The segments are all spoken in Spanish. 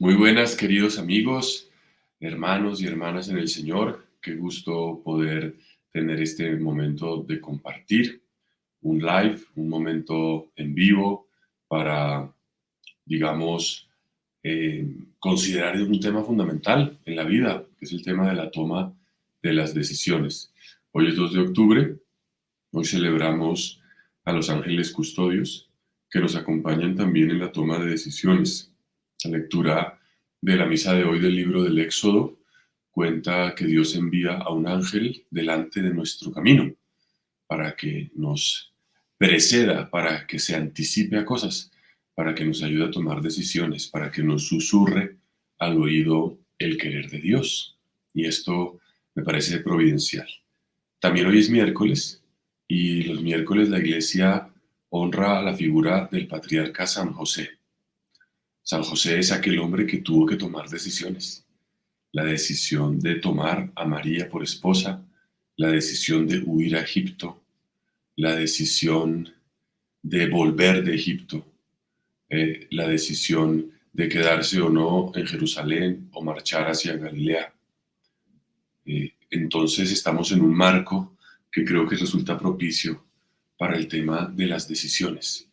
Muy buenas, queridos amigos, hermanos y hermanas en el Señor. Qué gusto poder tener este momento de compartir un live, un momento en vivo para, digamos, considerar un tema fundamental en la vida, que es el tema de la toma de las decisiones. Hoy es 2 de octubre, hoy celebramos a los ángeles custodios que nos acompañan también en la toma de decisiones. La lectura de la misa de hoy del libro del Éxodo cuenta que Dios envía a un ángel delante de nuestro camino para que nos preceda, para que se anticipe a cosas, para que nos ayude a tomar decisiones, para que nos susurre al oído el querer de Dios. Y esto me parece providencial. También hoy es miércoles y los miércoles la iglesia honra a la figura del patriarca San José. San José es aquel hombre que tuvo que tomar decisiones. La decisión de tomar a María por esposa, la decisión de huir a Egipto, la decisión de volver de Egipto, la decisión de quedarse o no en Jerusalén o marchar hacia Galilea. Entonces estamos en un marco que creo que resulta propicio para el tema de las decisiones.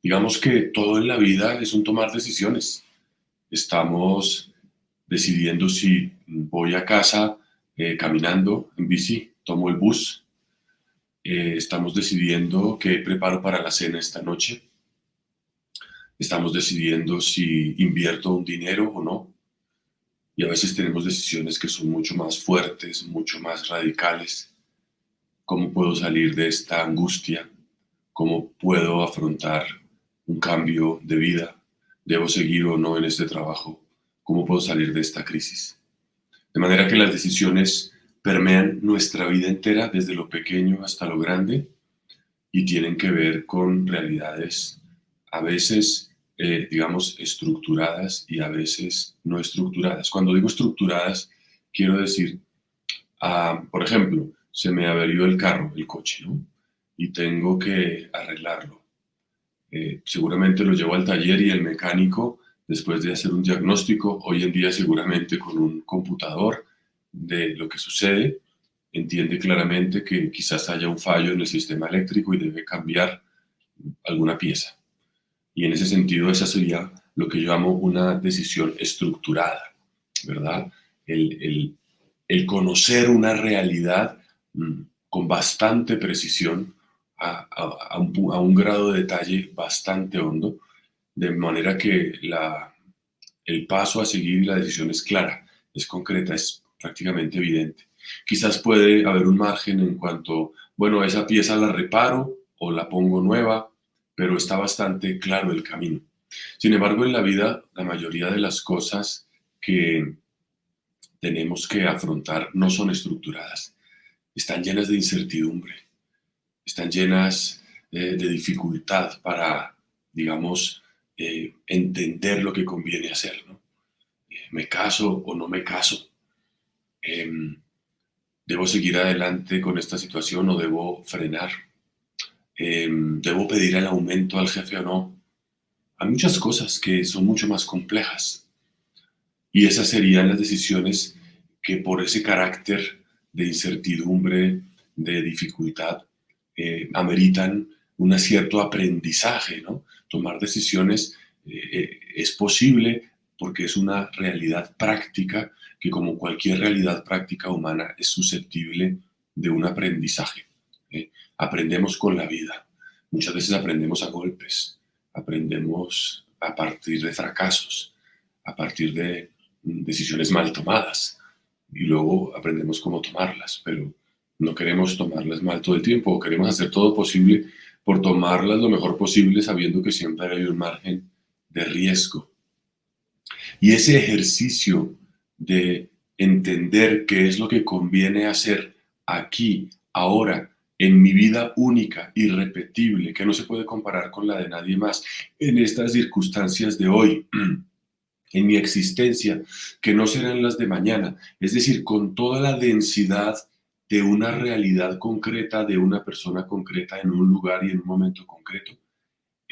Digamos que todo en la vida es un tomar decisiones. Estamos decidiendo si voy a casa caminando en bici, tomo el bus. Estamos decidiendo qué preparo para la cena esta noche. Estamos decidiendo si invierto un dinero o no. Y a veces tenemos decisiones que son mucho más fuertes, mucho más radicales. ¿Cómo puedo salir de esta angustia? ¿Cómo puedo afrontar un cambio de vida? ¿Debo seguir o no en este trabajo? ¿Cómo puedo salir de esta crisis? De manera que las decisiones permean nuestra vida entera, desde lo pequeño hasta lo grande, y tienen que ver con realidades a veces, digamos, estructuradas y a veces no estructuradas. Cuando digo estructuradas, quiero decir, por ejemplo, se me averió el carro, el coche, ¿no? Y tengo que arreglarlo. Seguramente lo llevo al taller y el mecánico, después de hacer un diagnóstico, hoy en día seguramente con un computador de lo que sucede, entiende claramente que quizás haya un fallo en el sistema eléctrico y debe cambiar alguna pieza. Y en ese sentido, esa sería lo que yo llamo una decisión estructurada, ¿verdad? El, el, el conocer una realidad con bastante precisión, a un grado de detalle bastante hondo, de manera que el paso a seguir y la decisión es clara, es concreta, es prácticamente evidente. Quizás puede haber un margen en cuanto, bueno, esa pieza la reparo o la pongo nueva, pero está bastante claro el camino. Sin embargo, en la vida, la mayoría de las cosas que tenemos que afrontar no son estructuradas, están llenas de incertidumbre, están llenas de dificultad para, digamos, entender lo que conviene hacer, ¿no? ¿Me caso o no me caso? Em, ¿Debo seguir adelante con esta situación o debo frenar? ¿Debo pedir el aumento al jefe o no? Hay muchas cosas que son mucho más complejas y esas serían las decisiones que por ese carácter de incertidumbre, de dificultad, ameritan un cierto aprendizaje, ¿no? Tomar decisiones es posible porque es una realidad práctica que, como cualquier realidad práctica humana, es susceptible de un aprendizaje. Aprendemos con la vida. Muchas veces aprendemos a golpes, aprendemos a partir de fracasos, a partir de decisiones mal tomadas y luego aprendemos cómo tomarlas, pero no queremos tomarlas mal todo el tiempo, queremos hacer todo posible por tomarlas lo mejor posible sabiendo que siempre hay un margen de riesgo. Y ese ejercicio de entender qué es lo que conviene hacer aquí, ahora, en mi vida única, irrepetible, que no se puede comparar con la de nadie más, en estas circunstancias de hoy, en mi existencia, que no serán las de mañana, es decir, con toda la densidad de una realidad concreta, de una persona concreta, en un lugar y en un momento concreto.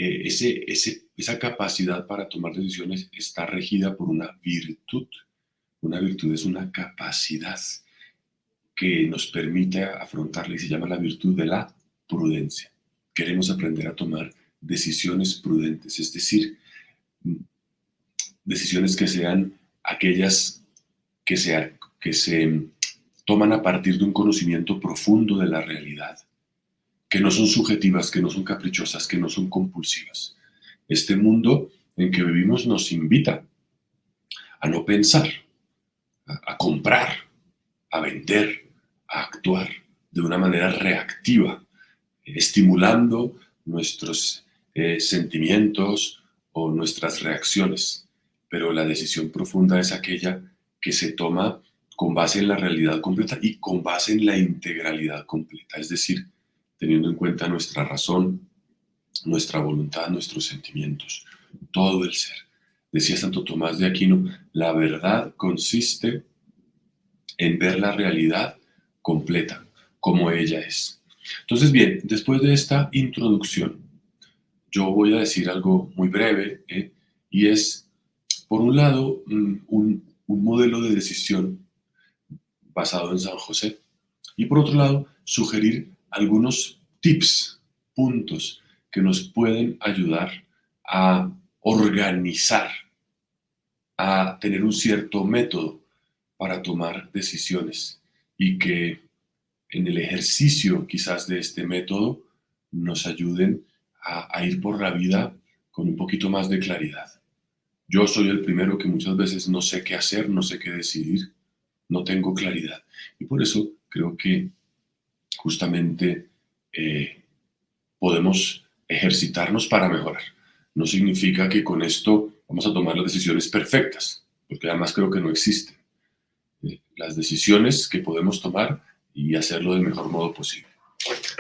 esa capacidad para tomar decisiones está regida por una virtud. Una virtud es una capacidad que nos permite afrontarla y se llama la virtud de la prudencia. Queremos aprender a tomar decisiones prudentes, es decir, decisiones que sean aquellas que se toman a partir de un conocimiento profundo de la realidad, que no son subjetivas, que no son caprichosas, que no son compulsivas. Este mundo en que vivimos nos invita a no pensar, a comprar, a vender, a actuar de una manera reactiva, estimulando nuestros sentimientos o nuestras reacciones. Pero la decisión profunda es aquella que se toma con base en la realidad completa y con base en la integralidad completa, es decir, teniendo en cuenta nuestra razón, nuestra voluntad, nuestros sentimientos, todo el ser. Decía Santo Tomás de Aquino, la verdad consiste en ver la realidad completa, como ella es. Entonces, bien, después de esta introducción, yo voy a decir algo muy breve, y es, por un lado, un modelo de decisión basado en San José, y por otro lado, sugerir algunos tips, puntos que nos pueden ayudar a organizar, a tener un cierto método para tomar decisiones y que en el ejercicio quizás de este método nos ayuden a ir por la vida con un poquito más de claridad. Yo soy el primero que muchas veces no sé qué hacer, no sé qué decidir, no tengo claridad. Y por eso creo que justamente podemos ejercitarnos para mejorar. No significa que con esto vamos a tomar las decisiones perfectas, porque además creo que no existen. Las decisiones que podemos tomar y hacerlo del mejor modo posible.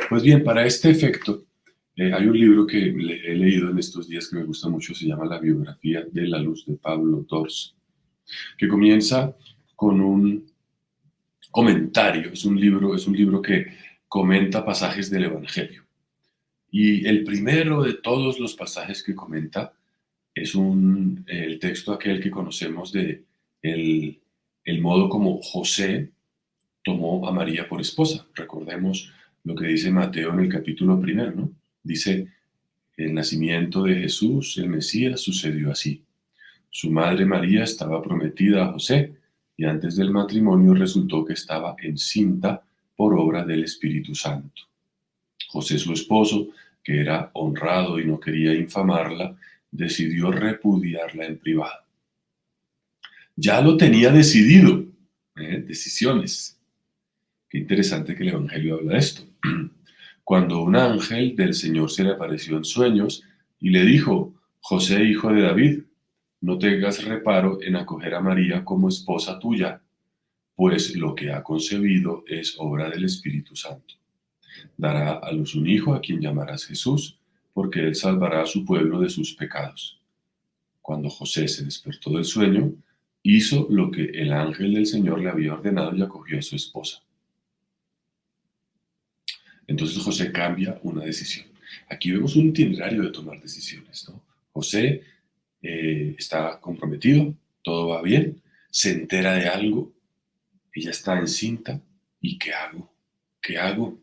Pues bien, para este efecto, hay un libro que he leído en estos días que me gusta mucho, se llama La biografía de la luz de Pablo Tors, que comienza con un comentario, es un libro que comenta pasajes del Evangelio. Y el primero de todos los pasajes que comenta es el texto aquel que conocemos de el modo como José tomó a María por esposa. Recordemos lo que dice Mateo en el capítulo primero, ¿no? Dice, el nacimiento de Jesús, el Mesías, sucedió así. Su madre María estaba prometida a José y antes del matrimonio resultó que estaba encinta por obra del Espíritu Santo. José, su esposo, que era honrado y no quería infamarla, decidió repudiarla en privado. Ya lo tenía decidido, decisiones. Qué interesante que el Evangelio habla de esto. Cuando un ángel del Señor se le apareció en sueños y le dijo, José, hijo de David, no tengas reparo en acoger a María como esposa tuya, pues lo que ha concebido es obra del Espíritu Santo. Dará a luz un hijo a quien llamarás Jesús, porque él salvará a su pueblo de sus pecados. Cuando José se despertó del sueño, hizo lo que el ángel del Señor le había ordenado y acogió a su esposa. Entonces José cambia una decisión. Aquí vemos un itinerario de tomar decisiones, ¿no? José está comprometido, todo va bien, se entera de algo, ella está encinta, ¿y qué hago? ¿Qué hago?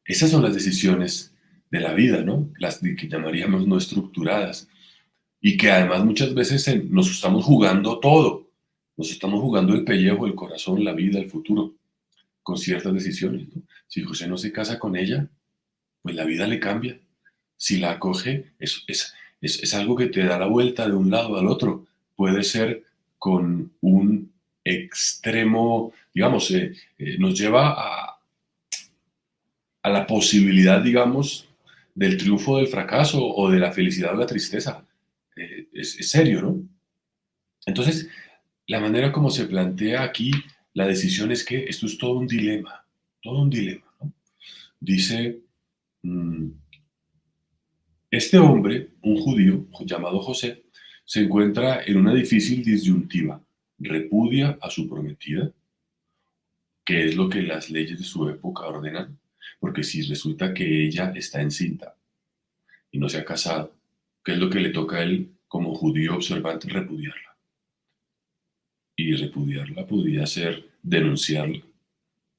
Esas son las decisiones de la vida, ¿no? Las que llamaríamos no estructuradas. Y que además muchas veces nos estamos jugando todo. Nos estamos jugando el pellejo, el corazón, la vida, el futuro, con ciertas decisiones, ¿no? Si José no se casa con ella, pues la vida le cambia. Si la acoge, es algo que te da la vuelta de un lado al otro. Puede ser con un extremo, digamos, nos lleva a la posibilidad, digamos, del triunfo o del fracaso o de la felicidad o la tristeza. Es serio, ¿no? Entonces, la manera como se plantea aquí la decisión es que esto es todo un dilema, ¿no? Dice, este hombre, un judío llamado José, se encuentra en una difícil disyuntiva. Repudia a su prometida, que es lo que las leyes de su época ordenan, porque si resulta que ella está encinta y no se ha casado, ¿qué es lo que le toca a él como judío observante? Repudiarla. Y repudiarla podría ser denunciarla.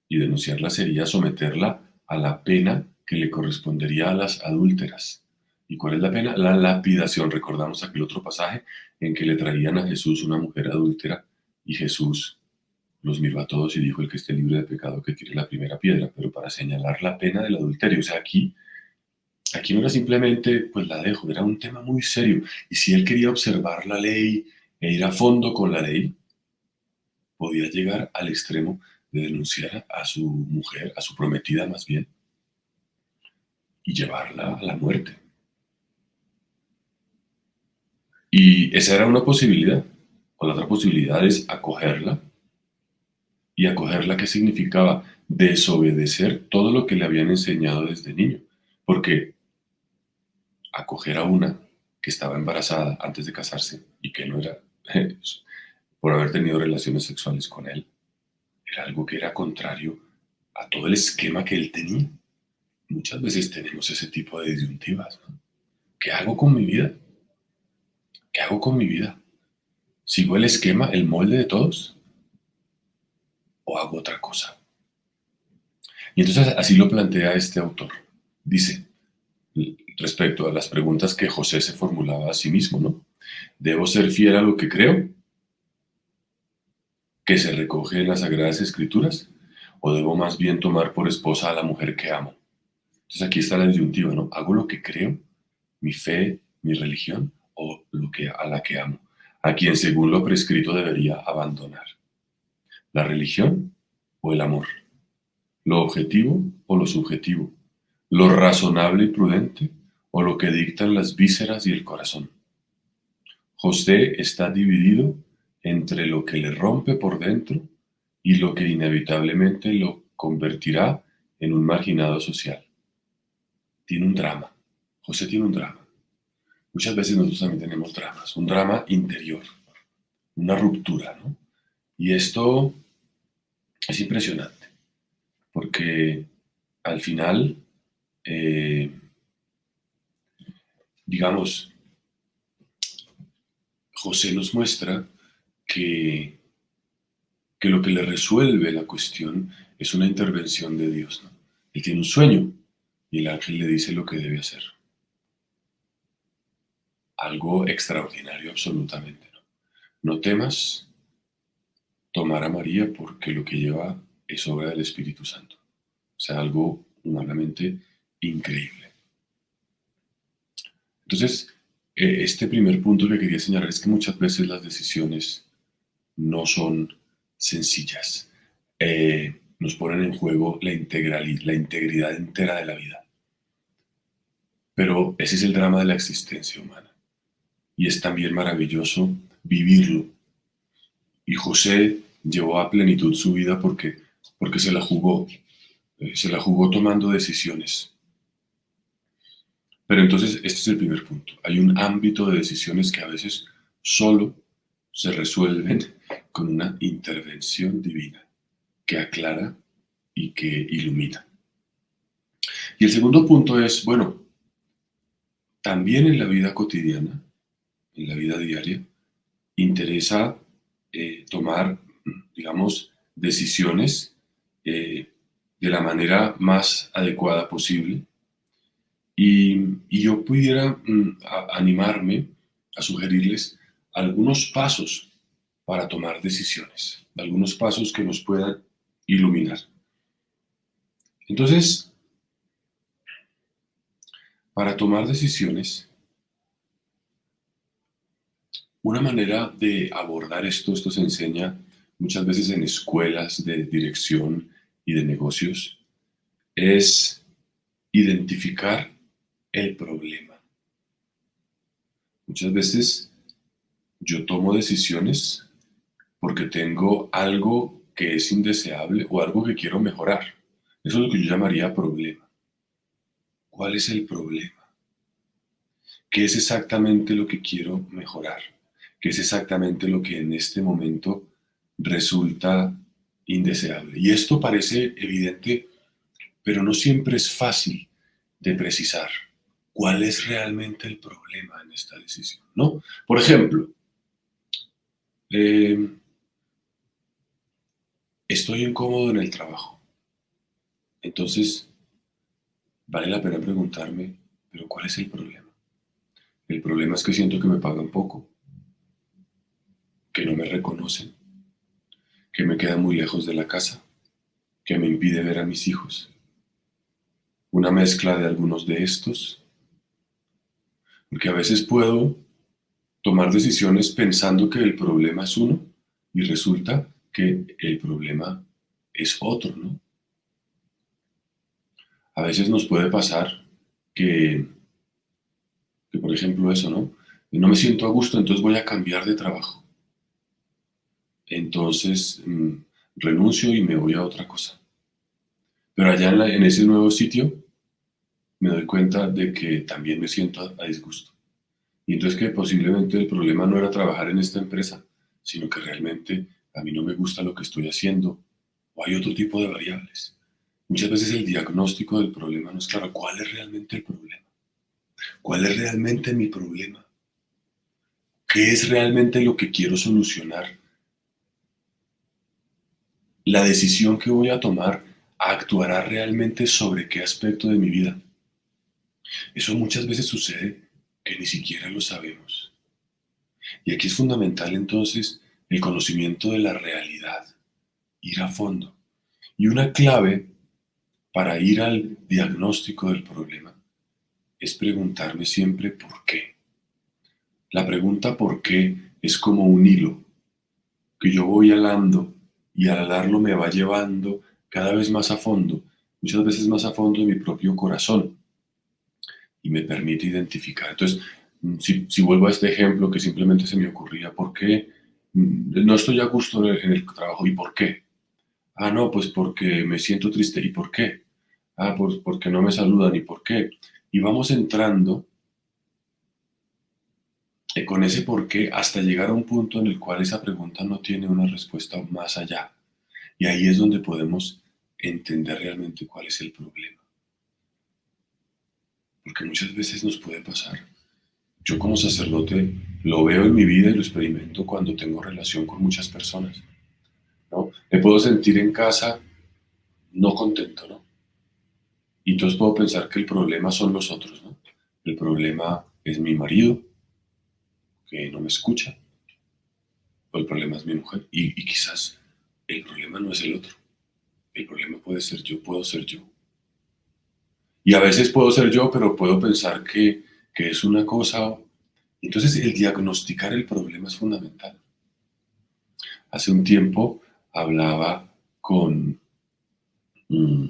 Y denunciarla sería someterla a la pena que le correspondería a las adúlteras. ¿Y cuál es la pena? La lapidación. Recordamos aquel otro pasaje en que le traían a Jesús una mujer adúltera y Jesús los miró a todos y dijo: el que esté libre de pecado que tire la primera piedra, pero para señalar la pena del adulterio. O sea, aquí no era simplemente, pues la dejo, era un tema muy serio. Y si él quería observar la ley e ir a fondo con la ley, podía llegar al extremo de denunciar a su mujer, a su prometida más bien, y llevarla a la muerte. Y esa era una posibilidad. O la otra posibilidad es acogerla. ¿Y acogerla qué significaba? Desobedecer todo lo que le habían enseñado desde niño. Porque acoger a una que estaba embarazada antes de casarse y que no era por haber tenido relaciones sexuales con él, era algo que era contrario a todo el esquema que él tenía. Muchas veces tenemos ese tipo de disyuntivas, ¿no? ¿Qué hago con mi vida? ¿Qué hago con mi vida? ¿Sigo el esquema, el molde de todos? ¿O hago otra cosa? Y entonces así lo plantea este autor. Dice, respecto a las preguntas que José se formulaba a sí mismo, ¿no? ¿Debo ser fiel a lo que creo, que se recoge en las Sagradas Escrituras? ¿O debo más bien tomar por esposa a la mujer que amo? Entonces aquí está la disyuntiva, ¿no? ¿Hago lo que creo, mi fe, mi religión, o lo que a la que amo? A quien según lo prescrito debería abandonar. ¿La religión o el amor? ¿Lo objetivo o lo subjetivo? ¿Lo razonable y prudente o lo que dictan las vísceras y el corazón? José está dividido entre lo que le rompe por dentro y lo que inevitablemente lo convertirá en un marginado social. Tiene un drama. José tiene un drama. Muchas veces nosotros también tenemos dramas, un drama interior, una ruptura, ¿no? Y esto es impresionante, porque al final, eh, digamos, José nos muestra que, que lo que le resuelve la cuestión es una intervención de Dios, ¿no? Él tiene un sueño y el ángel le dice lo que debe hacer. Algo extraordinario absolutamente, ¿no? No temas tomar a María porque lo que lleva es obra del Espíritu Santo. O sea, algo humanamente increíble. Entonces, este primer punto que quería señalar es que muchas veces las decisiones no son sencillas. Nos ponen en juego la integridad entera de la vida. Pero ese es el drama de la existencia humana. Y es también maravilloso vivirlo. Y José llevó a plenitud su vida porque se la jugó tomando decisiones. Pero entonces este es el primer punto. Hay un ámbito de decisiones que a veces solo se resuelven con una intervención divina que aclara y que ilumina. Y el segundo punto es, bueno, también en la vida cotidiana, en la vida diaria, interesa tomar, digamos, decisiones de la manera más adecuada posible. Y yo pudiera animarme a sugerirles algunos pasos para tomar decisiones, algunos pasos que nos puedan iluminar. Entonces, para tomar decisiones, una manera de abordar esto se enseña muchas veces en escuelas de dirección y de negocios, es identificar el problema. Muchas veces yo tomo decisiones porque tengo algo que es indeseable o algo que quiero mejorar. Eso es lo que yo llamaría problema. ¿Cuál es el problema? ¿Qué es exactamente lo que quiero mejorar? ¿Qué es exactamente lo que en este momento resulta indeseable? Y esto parece evidente, pero no siempre es fácil de precisar. ¿cuál es realmente el problema en esta decisión? ¿No? Por ejemplo, eh, estoy incómodo en el trabajo. Entonces, vale la pena preguntarme, ¿pero cuál es el problema? El problema es que siento que me pagan poco, que no me reconocen, que me queda muy lejos de la casa, que me impide ver a mis hijos. Una mezcla de algunos de estos, porque a veces puedo tomar decisiones pensando que el problema es uno y resulta que el problema es otro, ¿no? A veces nos puede pasar que, por ejemplo, eso, ¿no? No me siento a gusto, entonces voy a cambiar de trabajo. Entonces renuncio y me voy a otra cosa. Pero allá en ese nuevo sitio me doy cuenta de que también me siento a disgusto. Y entonces que posiblemente el problema no era trabajar en esta empresa, sino que realmente a mí no me gusta lo que estoy haciendo o hay otro tipo de variables. Muchas veces el diagnóstico del problema no es claro. ¿Cuál es realmente el problema? ¿Cuál es realmente mi problema? ¿Qué es realmente lo que quiero solucionar? La decisión que voy a tomar actuará realmente sobre qué aspecto de mi vida. Eso muchas veces sucede que ni siquiera lo sabemos. Y aquí es fundamental entonces el conocimiento de la realidad, ir a fondo. Y una clave para ir al diagnóstico del problema es preguntarme siempre por qué. La pregunta por qué es como un hilo que yo voy alando y al alarlo me va llevando cada vez más a fondo, muchas veces más a fondo de mi propio corazón y me permite identificar. Entonces, si vuelvo a este ejemplo que simplemente se me ocurría, ¿por qué no estoy a gusto en el trabajo? ¿Y por qué? Ah, no, pues porque me siento triste. ¿Y por qué? Ah, pues porque no me saludan. ¿Y por qué? Y vamos entrando con ese por qué hasta llegar a un punto en el cual esa pregunta no tiene una respuesta más allá. Y ahí es donde podemos entender realmente cuál es el problema. Porque muchas veces nos puede pasar. Yo como sacerdote lo veo en mi vida y lo experimento cuando tengo relación con muchas personas, ¿no? Me puedo sentir en casa no contento, ¿no? Y entonces puedo pensar que el problema son los otros, ¿no? El problema es mi marido, que no me escucha, o el problema es mi mujer. Y quizás el problema no es el otro. El problema puede ser yo, puedo ser yo. Y a veces puedo ser yo, pero puedo pensar que es una cosa. Entonces el diagnosticar el problema es fundamental. Hace un tiempo hablaba con mm,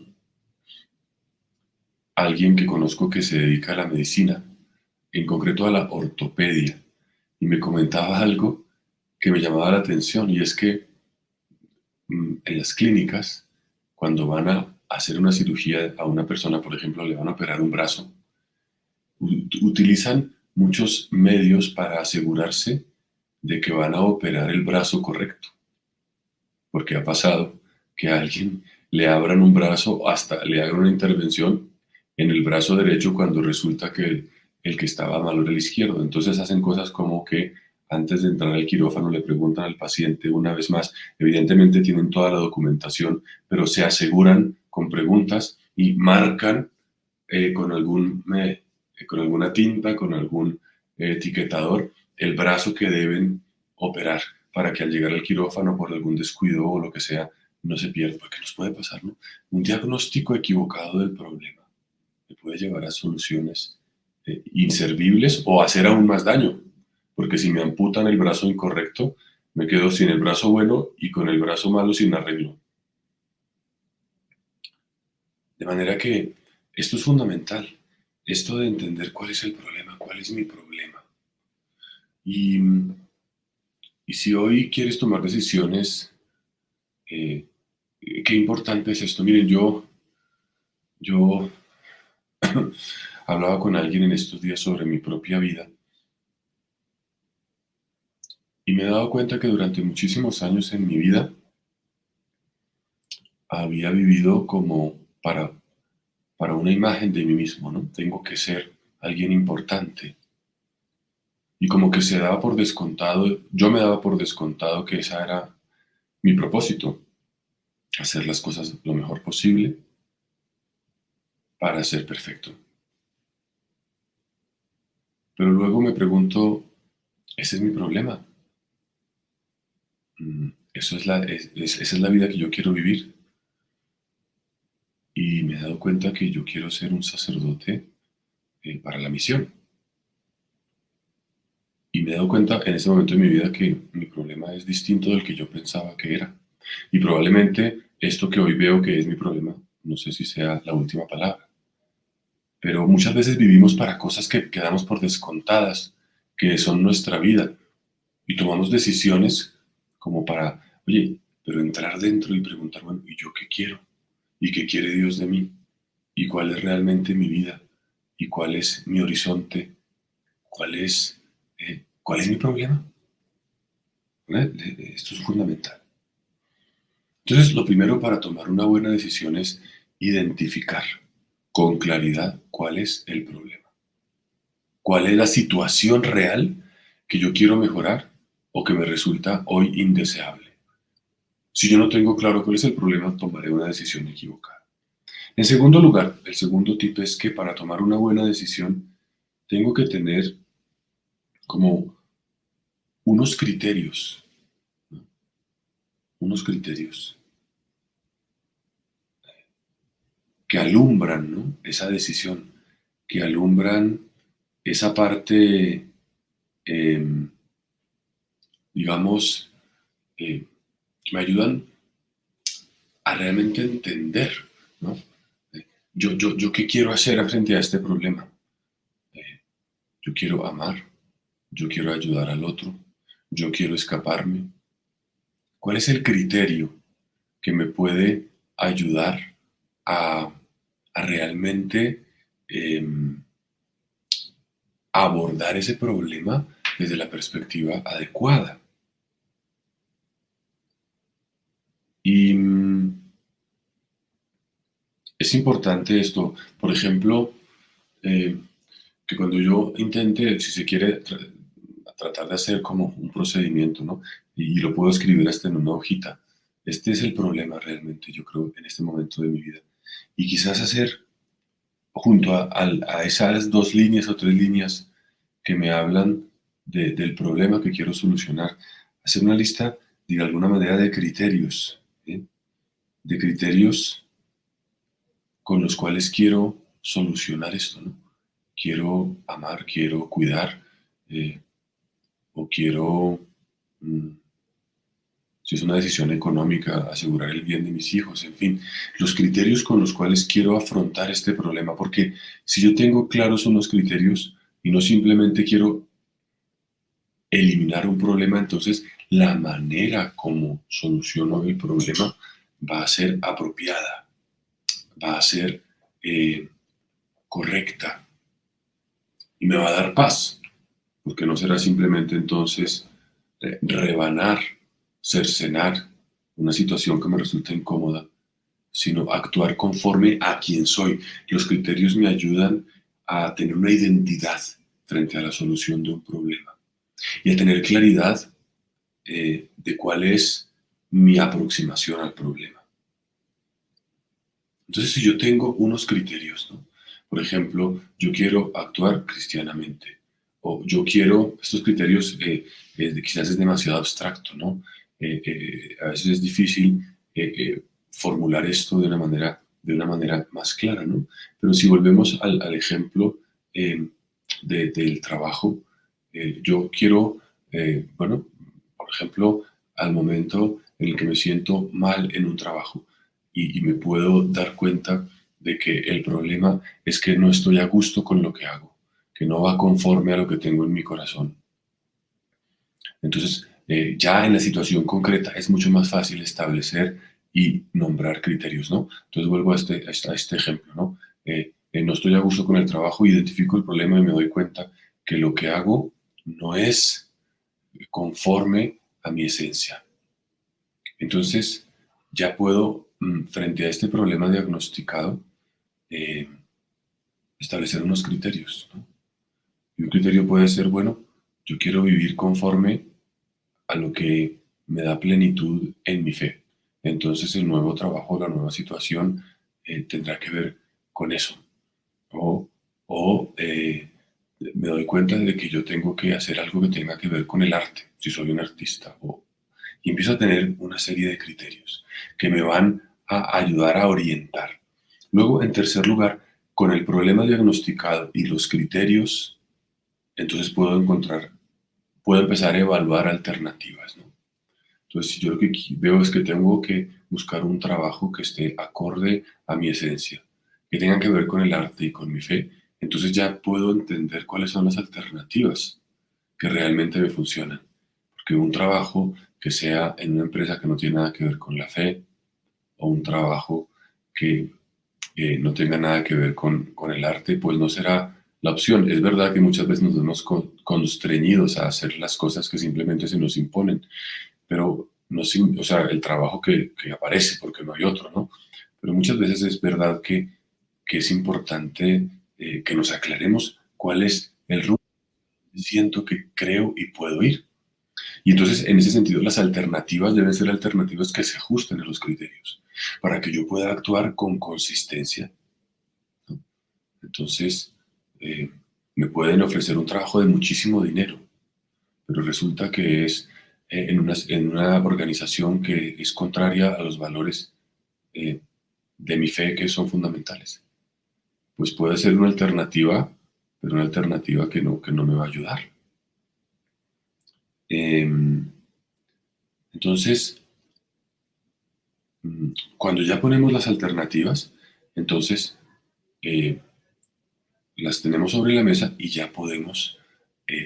alguien que conozco que se dedica a la medicina, en concreto a la ortopedia, y me comentaba algo que me llamaba la atención y es que en las clínicas, cuando van a hacer una cirugía a una persona, por ejemplo, le van a operar un brazo, utilizan muchos medios para asegurarse de que van a operar el brazo correcto, porque ha pasado que a alguien le abran un brazo, hasta le hagan una intervención en el brazo derecho cuando resulta que el que estaba mal era el izquierdo. Entonces hacen cosas como que antes de entrar al quirófano le preguntan al paciente una vez más, evidentemente tienen toda la documentación, pero se aseguran con preguntas y marcan con alguna tinta, con algún etiquetador, el brazo que deben operar para que al llegar al quirófano por algún descuido o lo que sea, no se pierda, porque nos puede pasar, ¿no? Un diagnóstico equivocado del problema me puede llevar a soluciones inservibles o hacer aún más daño, porque si me amputan el brazo incorrecto, me quedo sin el brazo bueno y con el brazo malo sin arreglo. De manera que esto es fundamental, esto de entender cuál es el problema, cuál es mi problema. Y, y si hoy quieres tomar decisiones, eh, qué importante es esto. Miren, yo hablaba con alguien en estos días sobre mi propia vida y me he dado cuenta que durante muchísimos años en mi vida había vivido como para una imagen de mí mismo, ¿no? Tengo que ser alguien importante. Y como que se daba por descontado, yo me daba por descontado que ese era mi propósito, hacer las cosas lo mejor posible para ser perfecto. Pero luego me pregunto, ¿ese es mi problema? Esa es la vida que yo quiero vivir. Y me he dado cuenta que yo quiero ser un sacerdote para la misión. Y me he dado cuenta en ese momento de mi vida que mi problema es distinto del que yo pensaba que era. Y probablemente esto que hoy veo que es mi problema, no sé si sea la última palabra. Pero muchas veces vivimos para cosas que quedamos por descontadas, que son nuestra vida. Y tomamos decisiones como para, oye, pero entrar dentro y preguntar, bueno, ¿y yo qué quiero? ¿Y qué quiere Dios de mí? ¿Y cuál es realmente mi vida? ¿Y cuál es mi horizonte? ¿Cuál es mi problema? ¿Verdad? Esto es fundamental. Entonces, lo primero para tomar una buena decisión es identificar con claridad cuál es el problema. ¿Cuál es la situación real que yo quiero mejorar o que me resulta hoy indeseable? Si yo no tengo claro cuál es el problema, tomaré una decisión equivocada. En segundo lugar, el segundo tip es que para tomar una buena decisión tengo que tener como unos criterios, ¿no? Unos criterios que alumbran, ¿no? Esa decisión, que alumbran esa parte, eh, digamos, eh, me ayudan a realmente entender, ¿no? Yo qué quiero hacer frente a este problema. Eh, yo quiero amar, yo quiero ayudar al otro, yo quiero escaparme. ¿Cuál es el criterio que me puede ayudar a, a realmente eh, abordar ese problema desde la perspectiva adecuada? Y es importante esto, por ejemplo, eh, que cuando yo intente, si se quiere, tratar de hacer como un procedimiento, ¿no? Y lo puedo escribir hasta en una hojita. Este es el problema realmente, yo creo, en este momento de mi vida. Y quizás hacer, junto a esas dos líneas o tres líneas que me hablan del problema que quiero solucionar, hacer una lista, de alguna manera, de criterios, ¿eh? De criterios con los cuales quiero solucionar esto, ¿no? Quiero amar, quiero cuidar, eh, o quiero, mm, si es una decisión económica, asegurar el bien de mis hijos, en fin, los criterios con los cuales quiero afrontar este problema, porque si yo tengo claros unos criterios y no simplemente quiero eliminar un problema, entonces la manera como soluciono el problema va a ser apropiada, va a ser eh, correcta y me va a dar paz, porque no será simplemente entonces rebanar, cercenar una situación que me resulta incómoda, sino actuar conforme a quien soy. Los criterios me ayudan a tener una identidad frente a la solución de un problema y a tener claridad de cuál es mi aproximación al problema. Entonces, si yo tengo unos criterios, ¿no? Por ejemplo, yo quiero actuar cristianamente, o yo quiero, estos criterios quizás es demasiado abstracto, ¿no? A veces es difícil formular esto de una manera más clara, ¿no? Pero si volvemos al ejemplo del trabajo, yo quiero, bueno, por ejemplo, al momento en el que me siento mal en un trabajo, y me puedo dar cuenta de que el problema es que no estoy a gusto con lo que hago, que no va conforme a lo que tengo en mi corazón. Entonces, ya en la situación concreta es mucho más fácil establecer y nombrar criterios, ¿no? Entonces vuelvo a este ejemplo, ¿no? No estoy a gusto con el trabajo, identifico el problema y me doy cuenta que lo que hago no es conforme a mi esencia. Entonces, ya puedo, frente a este problema diagnosticado, eh, establecer unos criterios, ¿no? Y un criterio puede ser, bueno, yo quiero vivir conforme a lo que me da plenitud en mi fe. Entonces el nuevo trabajo, la nueva situación tendrá que ver con eso. O, o me doy cuenta de que yo tengo que hacer algo que tenga que ver con el arte, si soy un artista. Y empiezo a tener una serie de criterios que me van a ayudar a orientar. Luego, en tercer lugar, con el problema diagnosticado y los criterios, entonces puedo empezar a evaluar alternativas, ¿no? Entonces, si yo lo que veo es que tengo que buscar un trabajo que esté acorde a mi esencia, que tenga que ver con el arte y con mi fe, entonces ya puedo entender cuáles son las alternativas que realmente me funcionan. Porque un trabajo que sea en una empresa que no tiene nada que ver con la fe, o un trabajo que no tenga nada que ver con el arte, pues no será la opción. Es verdad que muchas veces nos vemos constreñidos a hacer las cosas que simplemente se nos imponen, pero no, o sea, el trabajo que aparece porque no hay otro, ¿no? Pero muchas veces es verdad que es importante que nos aclaremos cuál es el rumbo que siento que creo y puedo ir. Y entonces, en ese sentido, las alternativas deben ser alternativas que se ajusten a los criterios para que yo pueda actuar con consistencia, ¿no? Entonces, eh, me pueden ofrecer un trabajo de muchísimo dinero, pero resulta que es en una organización que es contraria a los valores eh, de mi fe que son fundamentales. Pues puede ser una alternativa, pero una alternativa que no me va a ayudar. Entonces, cuando ya ponemos las alternativas, entonces eh, las tenemos sobre la mesa y ya podemos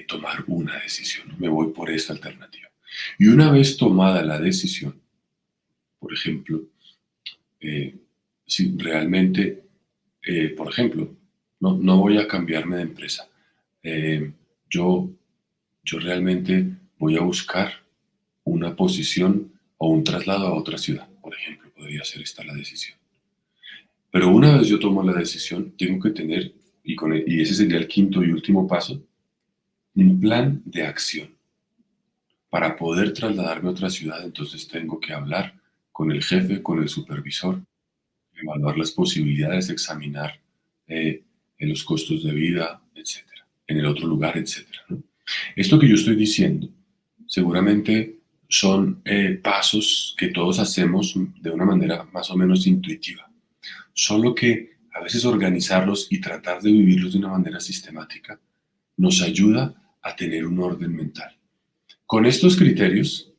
tomar una decisión, ¿no? Me voy por esta alternativa. Y una vez tomada la decisión, por ejemplo, eh, si realmente, por ejemplo, no voy a cambiarme de empresa, eh, yo, yo realmente voy a buscar una posición o un traslado a otra ciudad, por ejemplo, podría ser esta la decisión. Pero una vez yo tomo la decisión, tengo que tener, y ese sería el quinto y último paso, un plan de acción. Para poder trasladarme a otra ciudad, entonces tengo que hablar con el jefe, con el supervisor, evaluar las posibilidades, examinar eh, los costos de vida, etcétera, en el otro lugar, etcétera, ¿no? Esto que yo estoy diciendo seguramente son pasos que todos hacemos de una manera más o menos intuitiva, solo que a veces organizarlos y tratar de vivirlos de una manera sistemática nos ayuda a tener un orden mental. Con estos criterios,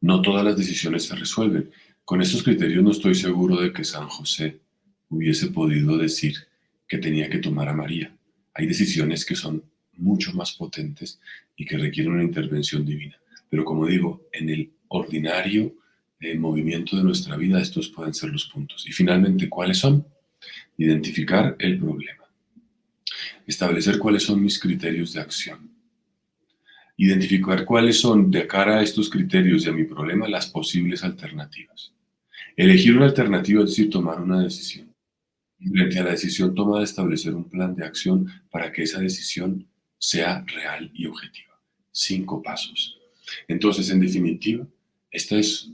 no todas las decisiones se resuelven. Con estos criterios no estoy seguro de que San José hubiese podido decir que tenía que tomar a María. Hay decisiones que son mucho más potentes y que requieren una intervención divina. Pero como digo, en el ordinario movimiento de nuestra vida estos pueden ser los puntos. Y finalmente, ¿cuáles son? Identificar el problema. Establecer cuáles son mis criterios de acción. Identificar cuáles son, de cara a estos criterios y a mi problema, las posibles alternativas. Elegir una alternativa es decir, tomar una decisión. Y frente a la decisión tomada, establecer un plan de acción para que esa decisión sea real y objetiva. 5 pasos. Entonces, en definitiva, esta es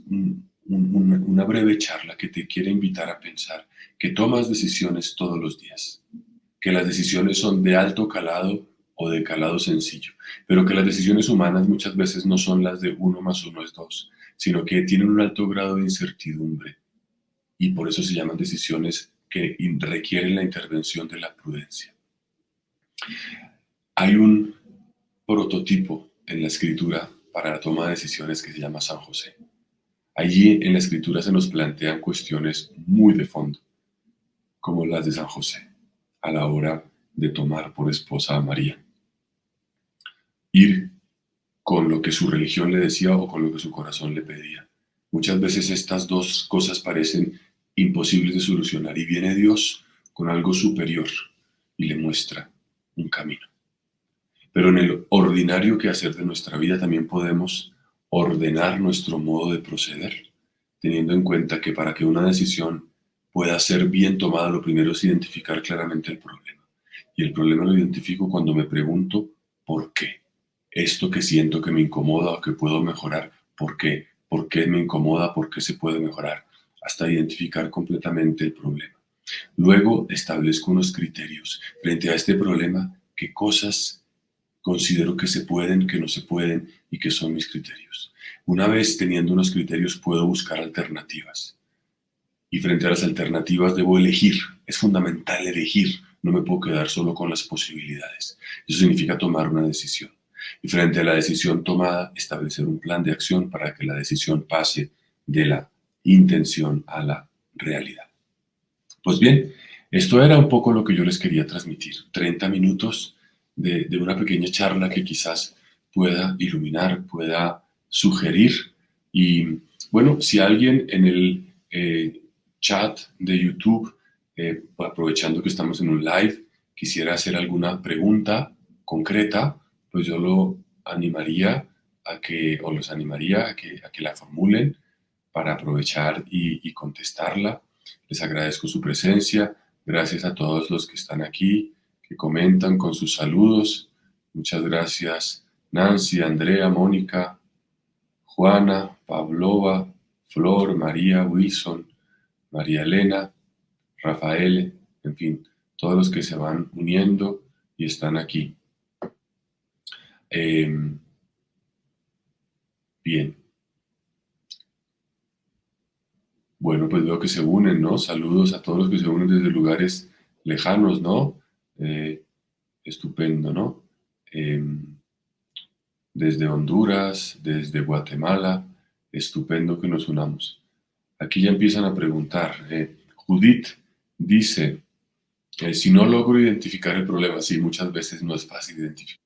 una breve charla que te quiere invitar a pensar que tomas decisiones todos los días, que las decisiones son de alto calado o de calado sencillo, pero que las decisiones humanas muchas veces no son las de uno más uno es dos, sino que tienen un alto grado de incertidumbre y por eso se llaman decisiones que requieren la intervención de la prudencia. Hay un prototipo en la escritura para la toma de decisiones que se llama San José. Allí en la escritura se nos plantean cuestiones muy de fondo, como las de San José, a la hora de tomar por esposa a María. Ir con lo que su religión le decía o con lo que su corazón le pedía. Muchas veces estas dos cosas parecen imposibles de solucionar y viene Dios con algo superior y le muestra un camino. Pero en el ordinario quehacer de nuestra vida también podemos ordenar nuestro modo de proceder, teniendo en cuenta que para que una decisión pueda ser bien tomada, lo primero es identificar claramente el problema. Y el problema lo identifico cuando me pregunto por qué. Esto que siento que me incomoda o que puedo mejorar, ¿por qué? ¿Por qué me incomoda? ¿Por qué se puede mejorar? Hasta identificar completamente el problema. Luego establezco unos criterios frente a este problema, qué cosas considero que se pueden, que no se pueden y que son mis criterios. Una vez teniendo unos criterios puedo buscar alternativas. Y frente a las alternativas debo elegir. Es fundamental elegir. No me puedo quedar solo con las posibilidades. Eso significa tomar una decisión. Y frente a la decisión tomada, establecer un plan de acción para que la decisión pase de la intención a la realidad. Pues bien, esto era un poco lo que yo les quería transmitir. 30 minutos de una pequeña charla que quizás pueda iluminar, pueda sugerir. Y bueno, si alguien en el chat de YouTube, aprovechando que estamos en un live, quisiera hacer alguna pregunta concreta, pues yo lo animaría a que, o los animaría a que la formulen para aprovechar y contestarla. Les agradezco su presencia. Gracias a todos los que están aquí, que comentan con sus saludos. Muchas gracias, Nancy, Andrea, Mónica, Juana, Pavlova, Flor, María, Wilson, María Elena, Rafael, en fin, todos los que se van uniendo y están aquí. Bien. Bueno, pues veo que se unen, ¿no? Saludos a todos los que se unen desde lugares lejanos, ¿no? Eh, Estupendo, ¿no? Eh, Desde Honduras, desde Guatemala, estupendo que nos unamos. Aquí ya empiezan a preguntar. Judith dice, si no logro identificar el problema, sí, muchas veces no es fácil identificar.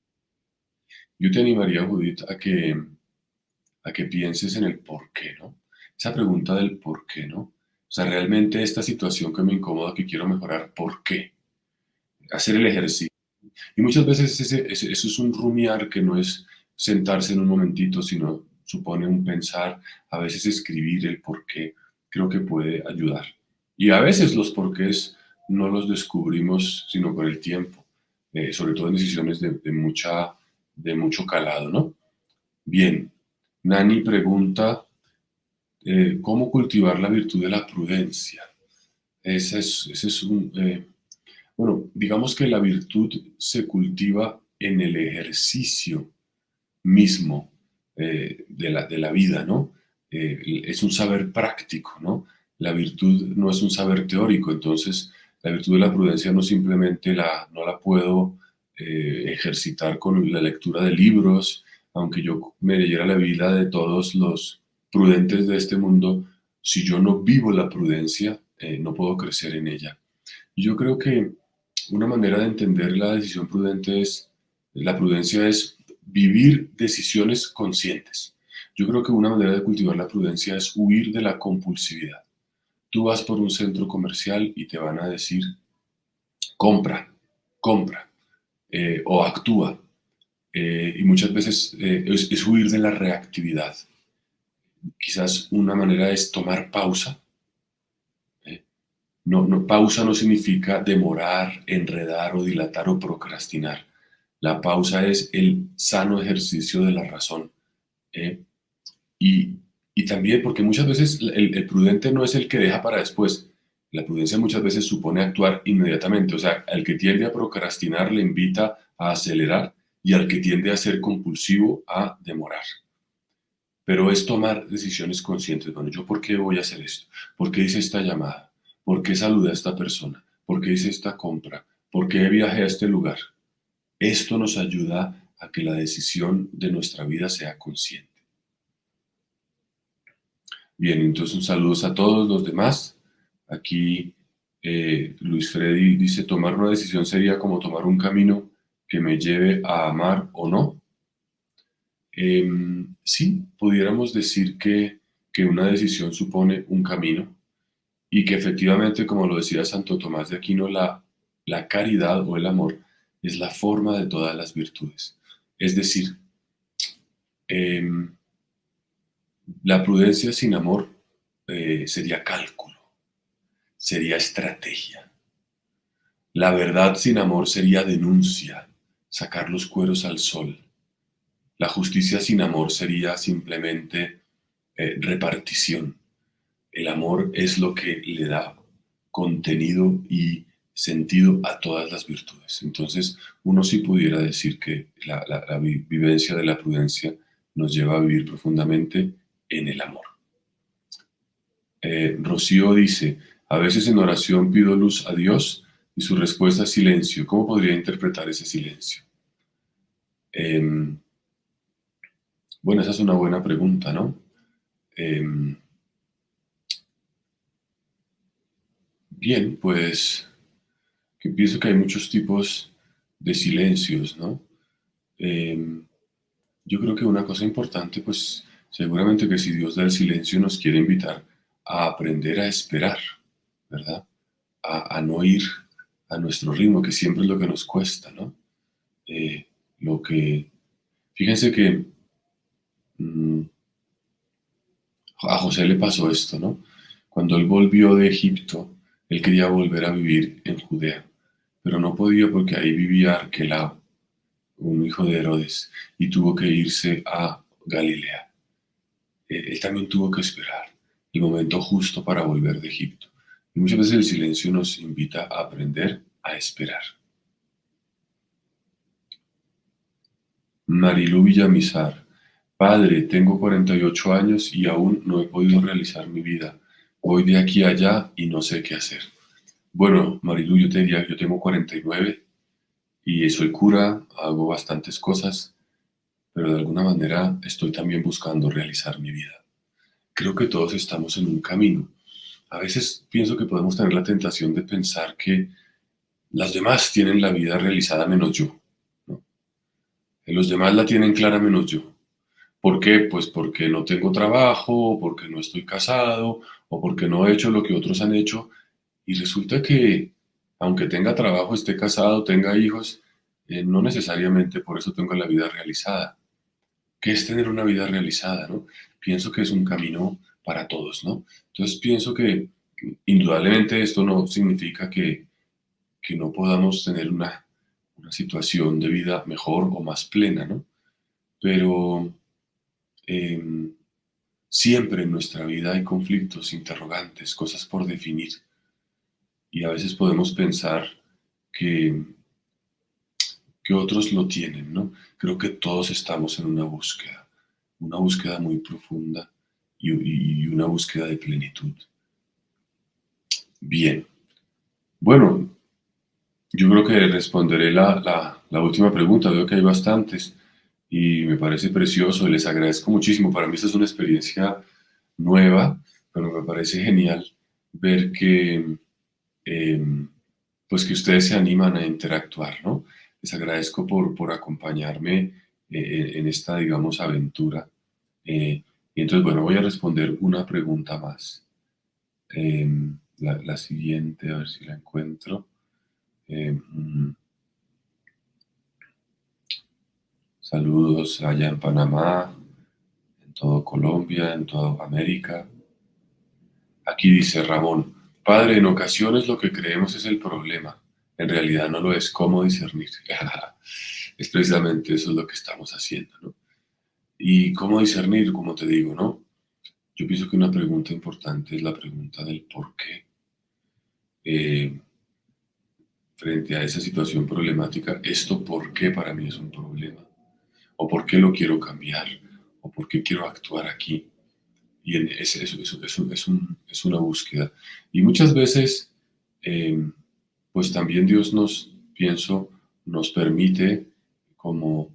Yo te animaría, Judith, a que pienses en el por qué, ¿no? Esa pregunta del por qué, ¿no? O sea, realmente esta situación que me incomoda, que quiero mejorar, ¿por qué? Hacer el ejercicio. Y muchas veces eso es un rumiar que no es sentarse en un momentito, sino supone un pensar, a veces escribir el por qué, creo que puede ayudar. Y a veces los porqués no los descubrimos sino con el tiempo, sobre todo en decisiones de mucho calado, ¿no? Bien, Nani pregunta, ¿cómo cultivar la virtud de la prudencia? Ese es un, bueno, digamos que la virtud se cultiva en el ejercicio mismo de la vida, ¿no? Es un saber práctico, ¿no? La virtud no es un saber teórico, entonces la virtud de la prudencia no simplemente no la puedo ejercitar con la lectura de libros, aunque yo me leyera la vida de todos los prudentes de este mundo, si yo no vivo la prudencia, no puedo crecer en ella. Y yo creo que una manera de entender la decisión prudente es, la prudencia es vivir decisiones conscientes. Yo creo que una manera de cultivar la prudencia es huir de la compulsividad. Tú vas por un centro comercial y te van a decir, compra, compra, o actúa. Y muchas veces es huir de la reactividad. Quizás una manera es tomar pausa. eh, No, no, pausa no significa demorar, enredar o dilatar o procrastinar. La pausa es el sano ejercicio de la razón. ¿eh? Y, y también porque muchas veces el prudente no es el que deja para después. La prudencia muchas veces supone actuar inmediatamente. O sea, al que tiende a procrastinar le invita a acelerar y al que tiende a ser compulsivo a demorar. Pero es tomar decisiones conscientes. Bueno, ¿yo por qué voy a hacer esto? ¿Por qué hice esta llamada? ¿Por qué saludé a esta persona? ¿Por qué hice esta compra? ¿Por qué viajé a este lugar? Esto nos ayuda a que la decisión de nuestra vida sea consciente. Bien, entonces un saludo a todos los demás. Aquí Luis Freddy dice, tomar una decisión sería como tomar un camino que me lleve a amar o no. Sí, pudiéramos decir que una decisión supone un camino y que efectivamente, como lo decía Santo Tomás de Aquino, la caridad o el amor es la forma de todas las virtudes. Es decir, em, la prudencia sin amor sería cálculo, sería estrategia. La verdad sin amor sería denuncia, sacar los cueros al sol. La justicia sin amor sería simplemente repartición. El amor es lo que le da contenido y sentido a todas las virtudes. Entonces, uno sí pudiera decir que la vivencia de la prudencia nos lleva a vivir profundamente en el amor. Rocío dice, a veces en oración pido luz a Dios y su respuesta es silencio. ¿Cómo podría interpretar ese silencio? Em, bueno, esa es una buena pregunta, ¿no? Em, bien, pues que pienso que hay muchos tipos de silencios, ¿no? Em, yo creo que una cosa importante, pues seguramente que si Dios da el silencio nos quiere invitar a aprender a esperar, ¿verdad? A no ir a nuestro ritmo, que siempre es lo que nos cuesta, ¿no? Eh, lo que, fíjense que mm, a José le pasó esto, ¿no? Cuando él volvió de Egipto, él quería volver a vivir en Judea, pero no podía porque ahí vivía Arquelao, un hijo de Herodes, y tuvo que irse a Galilea. Él también tuvo que esperar el momento justo para volver de Egipto. Y muchas veces el silencio nos invita a aprender a esperar. Marilú Villamizar, padre, tengo 48 años y aún no he podido realizar mi vida. Voy de aquí a allá y no sé qué hacer. Bueno, Marilú, yo te diría que yo tengo 49 y soy cura, hago bastantes cosas, pero de alguna manera estoy también buscando realizar mi vida. Creo que todos estamos en un camino. A veces pienso que podemos tener la tentación de pensar que las demás tienen la vida realizada menos yo, ¿no? Que los demás la tienen clara menos yo. ¿Por qué? Pues porque no tengo trabajo, o porque no estoy casado, o porque no he hecho lo que otros han hecho. Y resulta que, aunque tenga trabajo, esté casado, tenga hijos, no necesariamente por eso tengo la vida realizada. ¿Qué es tener una vida realizada, no? Pienso que es un camino para todos, ¿no? Entonces pienso que indudablemente esto no significa que no podamos tener una situación de vida mejor o más plena, ¿no? Pero em, siempre en nuestra vida hay conflictos, interrogantes, cosas por definir. Y a veces podemos pensar que, que otros lo tienen, ¿no? Creo que todos estamos en una búsqueda muy profunda y una búsqueda de plenitud. Bien, bueno, yo creo que responderé la última pregunta. Veo que hay bastantes y me parece precioso y les agradezco muchísimo. Para mí esta es una experiencia nueva, pero me parece genial ver que, eh, pues que ustedes se animan a interactuar, ¿no? Les agradezco por acompañarme en esta, digamos, aventura. Y entonces, bueno, voy a responder una pregunta más. La siguiente, a ver si la encuentro. Eh, mm, Saludos allá en Panamá, en todo Colombia, en toda América. Aquí dice Ramón, padre, en ocasiones lo que creemos es el problema. En realidad no lo es. ¿Cómo discernir? Es precisamente eso es lo que estamos haciendo, ¿no? Y cómo discernir, como te digo, ¿no? Yo pienso que una pregunta importante es la pregunta del por qué. Eh, Frente a esa situación problemática, ¿esto por qué para mí es un problema? ¿O por qué lo quiero cambiar? ¿O por qué quiero actuar aquí? Y es una búsqueda. Y muchas veces, eh, pues también Dios nos, pienso, nos permite como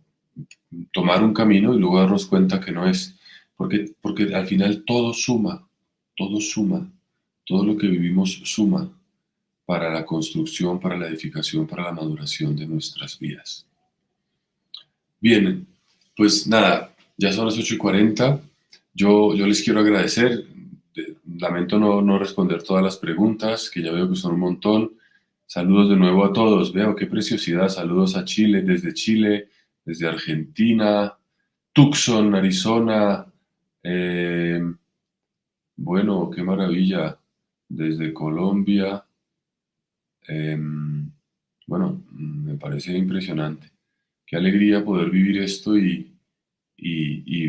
tomar un camino y luego darnos cuenta que no es. Porque al final todo suma, todo lo que vivimos suma para la construcción, para la edificación, para la maduración de nuestras vidas. Bien, pues nada, ya son las 8:40. Yo les quiero agradecer. Lamento no responder todas las preguntas, que ya veo que son un montón. Saludos de nuevo a todos. Veo qué preciosidad. Saludos a Chile, desde Argentina, Tucson, Arizona. eh, bueno, qué maravilla. Desde Colombia. Bueno, me parece impresionante. Qué alegría poder vivir esto y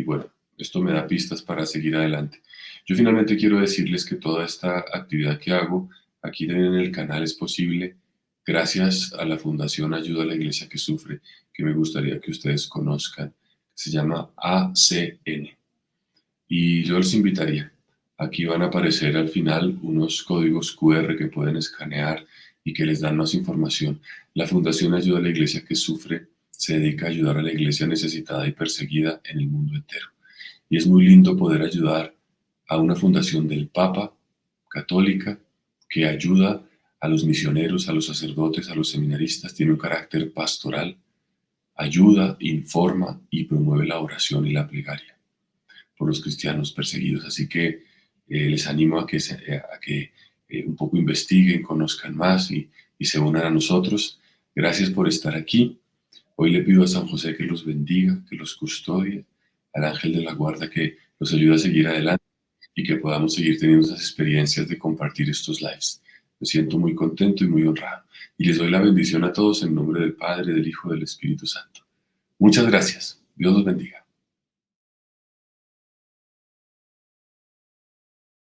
bueno, esto me da pistas para seguir adelante. Yo finalmente quiero decirles que toda esta actividad que hago aquí también en el canal es posible gracias a la Fundación Ayuda a la Iglesia que Sufre, que me gustaría que ustedes conozcan. Se llama ACN. Y yo los invitaría. Aquí van a aparecer al final unos códigos QR que pueden escanear y que les dan más información. La Fundación Ayuda a la Iglesia que Sufre se dedica a ayudar a la iglesia necesitada y perseguida en el mundo entero. Y es muy lindo poder ayudar a una fundación del Papa católica que ayuda a los misioneros, a los sacerdotes, a los seminaristas, tiene un carácter pastoral, ayuda, informa y promueve la oración y la plegaria por los cristianos perseguidos. Así que les animo a que un poco investiguen, conozcan más y se unan a nosotros. Gracias por estar aquí. Hoy le pido a San José que los bendiga, que los custodie, al ángel de la guarda que los ayude a seguir adelante y que podamos seguir teniendo esas experiencias de compartir estos lives. Me siento muy contento y muy honrado. Y les doy la bendición a todos en nombre del Padre, del Hijo y del Espíritu Santo. Muchas gracias. Dios los bendiga.